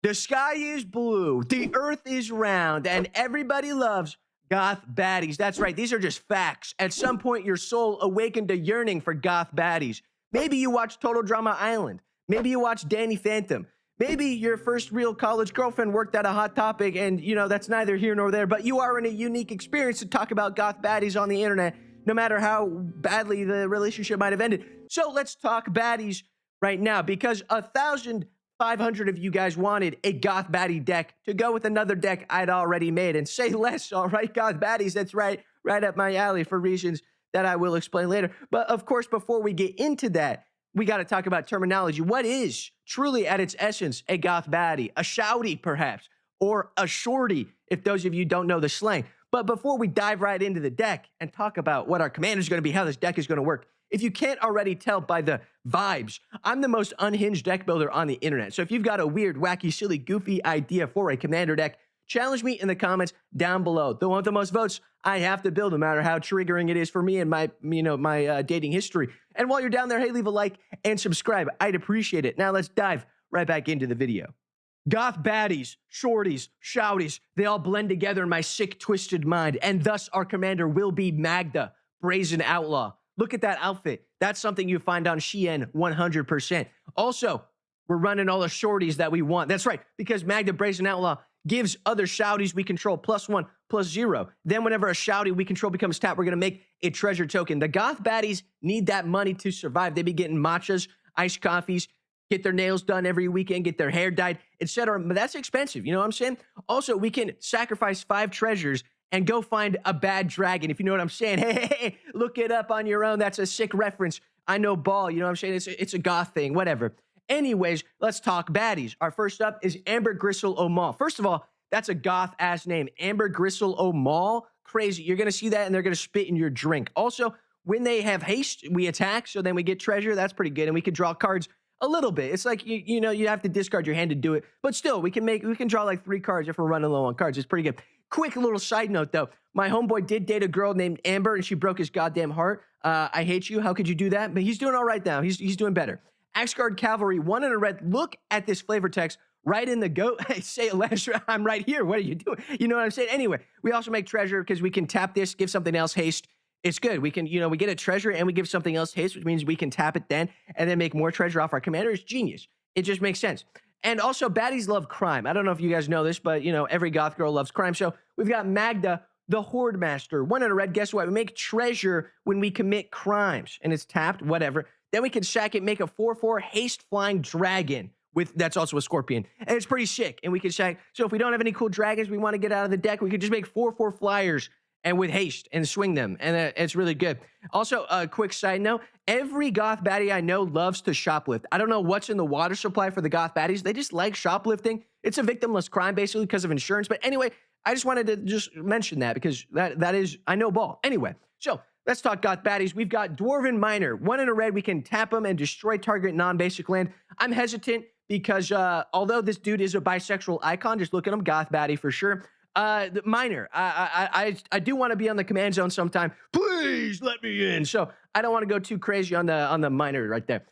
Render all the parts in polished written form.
The sky is blue, the earth is round, and everybody loves goth baddies. That's right, these are just facts. At some point, your soul awakened a yearning for goth baddies. Maybe you watched Total Drama Island. Maybe you watched Danny Phantom. Maybe your first real college girlfriend worked at a Hot Topic, and that's neither here nor there, but you are in a unique experience to talk about goth baddies on the internet, no matter how badly the relationship might have ended. So let's talk baddies right now, because 1,500 of you guys wanted a goth baddie deck to go with another deck I'd already made. And say less, all right, goth baddies, that's right up my alley for reasons that I will explain later. But of course, before we get into that, we got to talk about terminology. What is truly at its essence a goth baddie? A shouty, perhaps, or a shorty, if those of you don't know the slang. But before we dive right into the deck and talk about what our commander is going to be, how this deck is going to work, if you can't already tell by the vibes, I'm the most unhinged deck builder on the internet. So if you've got a weird, wacky, silly, goofy idea for a commander deck, challenge me in the comments down below. The one with the most votes, I have to build, no matter how triggering it is for me and my dating history. And while you're down there, hey, leave a like and subscribe. I'd appreciate it. Now let's dive right back into the video. Goth baddies, shorties, shouties, they all blend together in my sick, twisted mind. And thus our commander will be Magda, Brazen Outlaw. Look at that outfit. That's something you find on Shein 100%. Also, we're running all the shorties that we want. That's right, because Magda Brazen Outlaw gives other shouties we control +1/+0. Then whenever a shouty we control becomes tapped, we're going to make a treasure token. The goth baddies need that money to survive. They be getting matchas, iced coffees, get their nails done every weekend, get their hair dyed, etc. But that's expensive, you know what I'm saying? Also, we can sacrifice 5 treasures and go find a bad dragon, if you know what I'm saying. Hey, look it up on your own. That's a sick reference. I know ball, you know what I'm saying? It's a goth thing, whatever. Anyways, let's talk baddies. Our first up is Amber Gristle O'Maul. First of all, that's a goth-ass name. Amber Gristle O'Maul. Crazy. You're going to see that, and they're going to spit in your drink. Also, when they have haste, we attack, so then we get treasure. That's pretty good, and we can draw cards a little bit. It's like, you have to discard your hand to do it. But still, we can draw like 3 cards if we're running low on cards. It's pretty good. Quick little side note, though. My homeboy did date a girl named Amber, and she broke his goddamn heart. I hate you. How could you do that? But he's doing all right now. He's doing better. Axguard Cavalry, 1 in a red. Look at this flavor text right in the goat. Say it last. I'm right here. What are you doing? You know what I'm saying? Anyway, we also make treasure because we can tap this, give something else haste. It's good. We can, we get a treasure and we give something else haste, which means we can tap it then and then make more treasure off our commander. It's genius. It just makes sense. And also, baddies love crime. I don't know if you guys know this, but, every goth girl loves crime. So we've got Magda, the Horde Master. 1 in a red. Guess what? We make treasure when we commit crimes. And it's tapped, whatever. Then we can sack it, make a 4/4 haste flying dragon. That's also a scorpion. And it's pretty sick. And we can sack. So if we don't have any cool dragons we want to get out of the deck, we could just make 4/4 flyers and with haste and swing them. And it's really good. Also, a quick side note, every goth baddie I know loves to shoplift. I don't know what's in the water supply for the goth baddies. They just like shoplifting. It's a victimless crime, basically, because of insurance. But anyway, I just wanted to just mention that because that is, I know ball. Anyway, so let's talk goth baddies. We've got Dwarven Miner. 1 in a red. We can tap them and destroy target non-basic land. I'm hesitant because although this dude is a bisexual icon, just look at him, goth baddie for sure. The Miner, I do want to be on the command zone sometime. Please let me in. So I don't want to go too crazy on the Miner right there.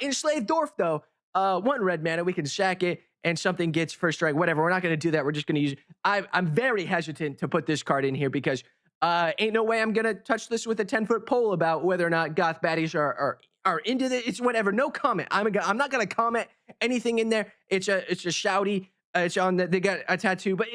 Enslaved Dwarf, though, 1 red mana. We can sack it and something gets first strike, whatever. We're not going to do that. We're just going to use it. I'm very hesitant to put this card in here because ain't no way I'm going to touch this with a 10-foot pole about whether or not goth baddies are into this. It's whatever. No comment. I'm not going to comment anything in there. It's a shouty. It's on they got a tattoo, but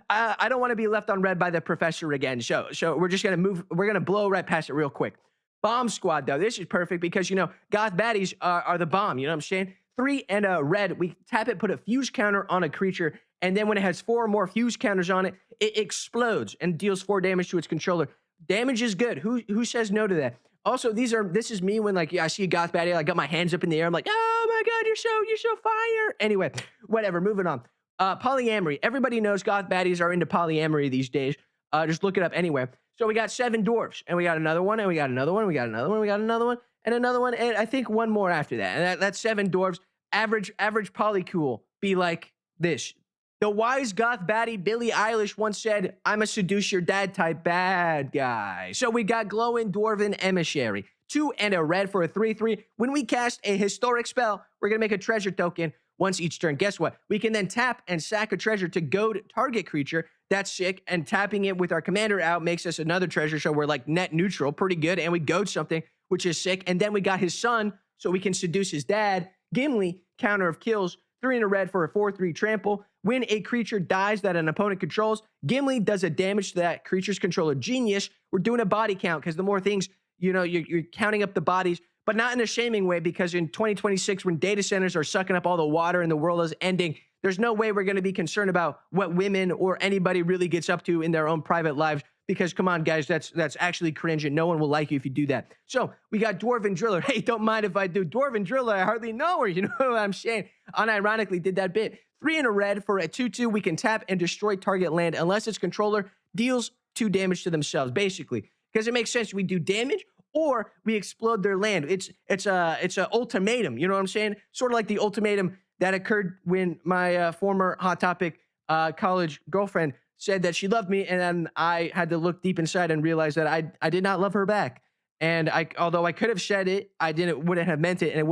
I don't want to be left on red by the professor again. So we're just going to move. We're going to blow right past it real quick. Bomb Squad, though. This is perfect because, goth baddies are the bomb. You know what I'm saying? 3 and a red. We tap it, put a fuse counter on a creature. And then when it has 4 more fuse counters on it, it explodes and deals 4 damage to its controller. Damage is good. Who says no to that? Also, this is me when I see a goth baddie, I got my hands up in the air. I'm like, oh my God, you're so fire. Anyway, whatever, moving on. Polyamory. Everybody knows goth baddies are into polyamory these days. Just look it up anyway. So we got 7 dwarves, and we got another one, and we got another one, we got another one, we got another one, and another one, and I think 1 more after that. And that's 7 dwarves. Average polycool be like this. The wise goth baddie Billie Eilish once said, I'm a seduce your dad type bad guy. So we got glowing Dwarven Emissary. 2 and a red for a 3/3. When we cast a historic spell, we're going to make a treasure token. once each turn. Guess what? We can then tap and sack a treasure to goad target creature. That's sick. And tapping it with our commander out makes us another treasure. So we're like net neutral, pretty good. And we goad something, which is sick. And then we got his son, so we can seduce his dad. Gimli, counter of kills, 3 in a red for a 4/3 trample. When a creature dies that an opponent controls, Gimli does a damage to that creature's controller. Genius. We're doing a body count because the more things, you're counting up the bodies, but not in a shaming way, because in 2026, when data centers are sucking up all the water and the world is ending, there's no way we're going to be concerned about what women or anybody really gets up to in their own private lives, because come on, guys, that's actually cringe, and no one will like you if you do that. So we got Dwarven Driller. Hey, don't mind if I do. Dwarven Driller, I hardly know her. You know what I'm saying? Unironically did that bit. 3 in a red for a 2/2. We can tap and destroy target land unless its controller deals 2 damage to themselves, basically. Because it makes sense. We do damage or we explode their land. It's a ultimatum. You know what I'm saying? Sort of like the ultimatum that occurred when my former Hot Topic college girlfriend said that she loved me, and then I had to look deep inside and realize that I did not love her back. And although I could have said it, wouldn't have meant it, and it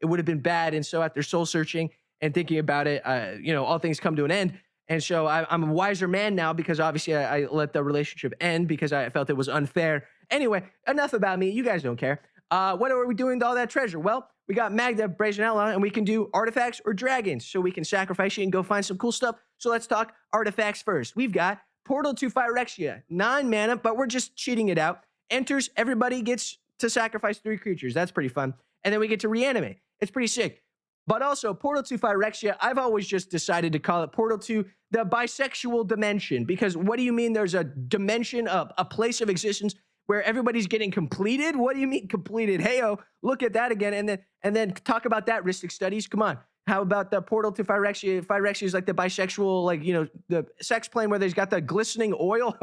would have been bad. And so after soul searching and thinking about it, all things come to an end. And so I'm a wiser man now, because obviously I let the relationship end because I felt it was unfair. Anyway, enough about me. You guys don't care. What are we doing with all that treasure? Well, we got Magda, Brazen Outlaw, and we can do artifacts or dragons. So we can sacrifice you and go find some cool stuff. So let's talk artifacts first. We've got Portal to Phyrexia, 9 mana, but we're just cheating it out. Enters, everybody gets to sacrifice 3 creatures. That's pretty fun. And then we get to reanimate. It's pretty sick. But also, Portal to Phyrexia, I've always just decided to call it Portal to the bisexual dimension. Because what do you mean there's a dimension, a place of existence where everybody's getting completed? What do you mean completed? Hey-oh, look at that again. And then talk about that, Ristic Studies. Come on. How about the Portal to Phyrexia? Phyrexia is like the bisexual, the sex plane where there's got the glistening oil.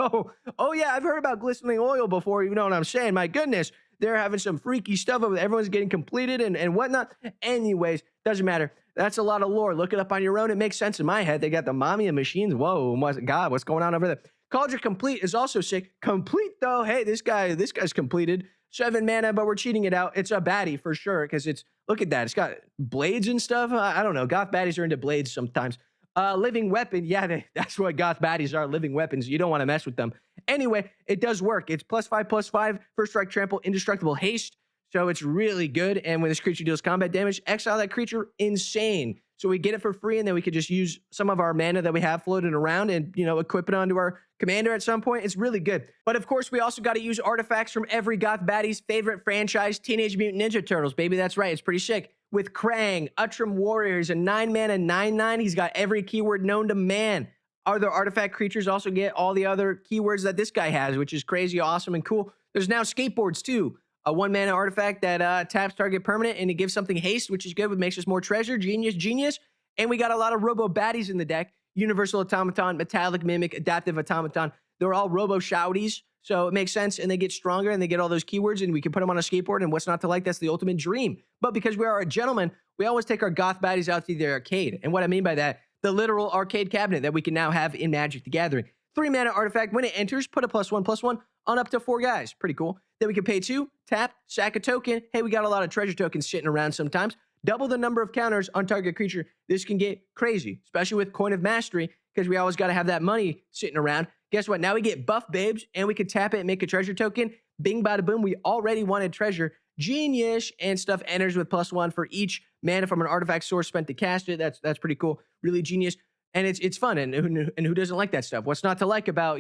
Oh yeah, I've heard about glistening oil before. You know what I'm saying? My goodness. They're having some freaky stuff over there. Everyone's getting completed and whatnot. Anyways, doesn't matter. That's a lot of lore. Look it up on your own. It makes sense in my head. They got the mommy of machines. Whoa, God, what's going on over there? Cauldron Complete is also sick. Complete, though. Hey, this guy's completed. 7 mana, but we're cheating it out. It's a baddie for sure, because look at that. It's got blades and stuff. I don't know. Goth baddies are into blades sometimes. Living weapon. Yeah, that's what goth baddies are. Living weapons. You don't want to mess with them. Anyway, it does work. It's +5/+5. First strike, trample, indestructible haste. So it's really good. And when this creature deals combat damage, exile that creature. Insane. So we get it for free, and then we could just use some of our mana that we have floating around and, equip it onto our commander at some point. It's really good. But of course, we also got to use artifacts from every goth baddie's favorite franchise, Teenage Mutant Ninja Turtles, baby. That's right. It's pretty sick. With Krang, Uttram Warriors, a 9 mana 9/9. He's got every keyword known to man. Other artifact creatures also get all the other keywords that this guy has, which is crazy, awesome, and cool. There's now skateboards too. A 1 mana artifact that taps target permanent, and it gives something haste, which is good, which makes us more treasure. Genius. And we got a lot of robo baddies in the deck. Universal Automaton, Metallic Mimic, Adaptive Automaton. They're all robo shouties, so it makes sense, and they get stronger, and they get all those keywords, and we can put them on a skateboard, and what's not to like? That's the ultimate dream. But because we are a gentleman, we always take our goth baddies out to the arcade. And what I mean by that, the literal arcade cabinet that we can now have in Magic the Gathering. 3 mana artifact. When it enters, put a +1/+1 on up to 4 guys. Pretty cool. Then we can pay 2, tap, sack a token. Hey, we got a lot of treasure tokens sitting around sometimes. Double the number of counters on target creature. This can get crazy, especially with Coin of Mastery, because we always got to have that money sitting around. Guess what? Now we get buff babes, and we can tap it and make a treasure token. Bing, bada, boom. We already wanted treasure. Genius. And stuff enters with +1 for each mana from an artifact source spent to cast it. That's pretty cool. Really genius. And it's fun. And who doesn't like that stuff? What's not to like about,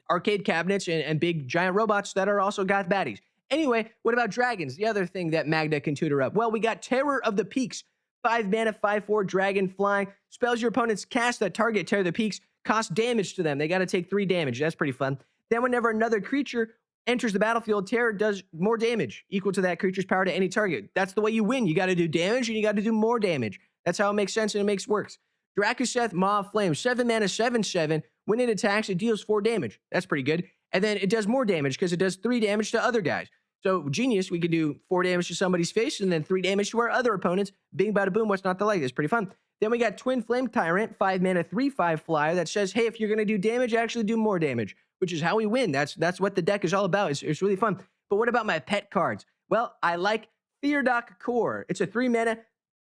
arcade cabinets and big giant robots that are also goth baddies? Anyway, what about dragons? The other thing that Magda can tutor up. Well, we got Terror of the Peaks. 5 mana, 5/4 dragon flying. Spells your opponents cast that target Terror of the Peaks. Cost damage to them. They got to take 3 damage. That's pretty fun. Then whenever another creature enters the battlefield, Terror does more damage, equal to that creature's power to any target. That's the way you win. You got to do damage, and you got to do more damage. That's how it makes sense, and it makes works. Drakuseth, Maw of Flame. 7 mana, 7/7. When it attacks, it deals 4 damage. That's pretty good. And then it does more damage because it does 3 damage to other guys. So genius, we could do 4 damage to somebody's face and then 3 damage to our other opponents. Bing, bada, boom, what's not to like? It's pretty fun. Then we got Twin Flame Tyrant, 5 mana, 3/5 flyer that says, hey, if you're going to do damage, actually do more damage, which is how we win. That's what the deck is all about. It's really fun. But what about my pet cards? Well, I like Theodok Core. It's a 3 mana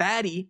baddie.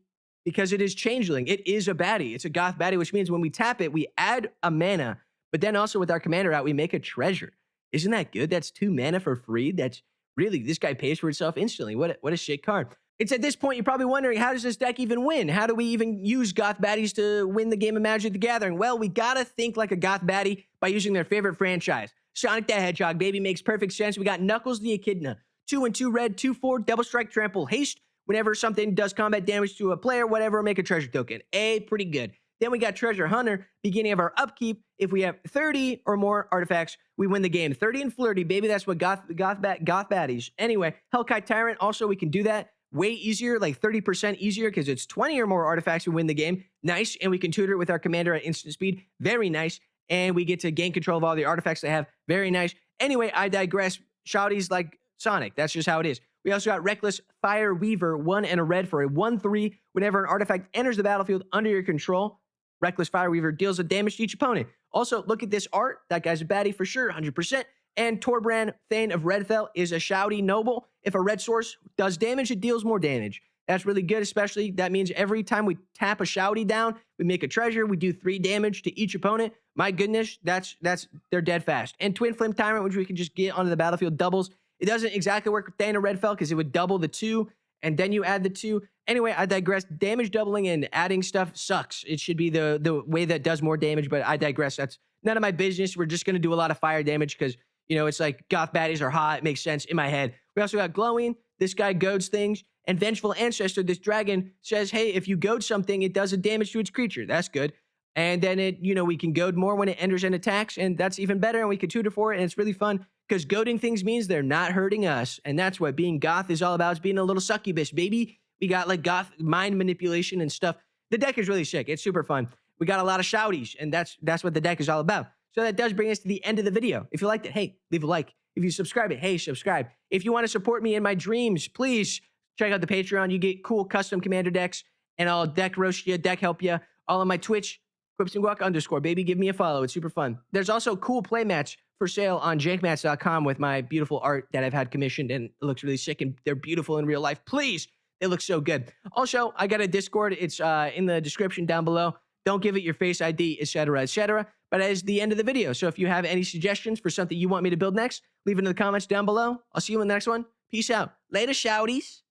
because it is changeling. It is a baddie. It's a goth baddie, which means when we tap it, we add a mana, but then also with our commander out, we make a treasure. Isn't that good? That's 2 mana for free. That's really, this guy pays for itself instantly. What a shit card. It's at this point, you're probably wondering, how does this deck even win? How do we even use goth baddies to win the game of Magic the Gathering? Well, we gotta think like a goth baddie by using their favorite franchise. Sonic the Hedgehog, baby, makes perfect sense. We got Knuckles the Echidna. 2/2 red, 2/4, double strike, trample, haste. Whenever something does combat damage to a player, whatever, make a treasure token. Pretty good. Then we got Treasure Hunter, beginning of our upkeep. If we have 30 or more artifacts, we win the game. 30 and flirty, baby. That's what goth baddies. Anyway, Hellkite Tyrant, also we can do that way easier, like 30% easier, because it's 20 or more artifacts, we win the game. Nice. And we can tutor it with our commander at instant speed. Very nice. And we get to gain control of all the artifacts they have. Very nice. Anyway, I digress. Shouties like Sonic. That's just how it is. We also got Reckless Fire Weaver, 1 and a red for a 1/3. Whenever an artifact enters the battlefield under your control, Reckless Fire Weaver deals a damage to each opponent. Also, look at this art. That guy's a baddie for sure, 100%. And Torbrand, Thane of Redfell, is a shouty noble. If a red source does damage, it deals more damage. That's really good, especially that means every time we tap a shouty down, we make a treasure, we do 3 damage to each opponent. My goodness, they're dead fast. And Twin Flame Tyrant, which we can just get onto the battlefield, doubles. It doesn't exactly work with Thane of Redfell because it would double the 2, and then you add the 2. Anyway, I digress. Damage doubling and adding stuff sucks. It should be the way that does more damage, but I digress. That's none of my business. We're just going to do a lot of fire damage because, it's like goth baddies are hot. It makes sense in my head. We also got Glowing. This guy goads things. And Vengeful Ancestor, this dragon, says, hey, if you goad something, it does a damage to its creature. That's good. And then we can goad more when it enters and attacks, and that's even better, and we can tutor for it, and it's really fun, because goading things means they're not hurting us, and that's what being goth is all about, is being a little succubus, baby. We got, like, goth mind manipulation and stuff. The deck is really sick. It's super fun. We got a lot of shouties, and that's what the deck is all about. So that does bring us to the end of the video. If you liked it, hey, leave a like. If you subscribe it, hey, subscribe. If you want to support me in my dreams, please check out the Patreon. You get cool custom commander decks, and I'll deck roast you, deck help you. All on my Twitch, Quips&Guac _ baby. Give me a follow. It's super fun. There's also cool play mats for sale on jankmats.com with my beautiful art that I've had commissioned, and it looks really sick, and they're beautiful in real life. Please, they look so good. Also, I got a Discord. It's in the description down below. Don't give it your face ID, etc., etc. But that is the end of the video. So if you have any suggestions for something you want me to build next, leave it in the comments down below. I'll see you in the next one. Peace out. Later, shouties.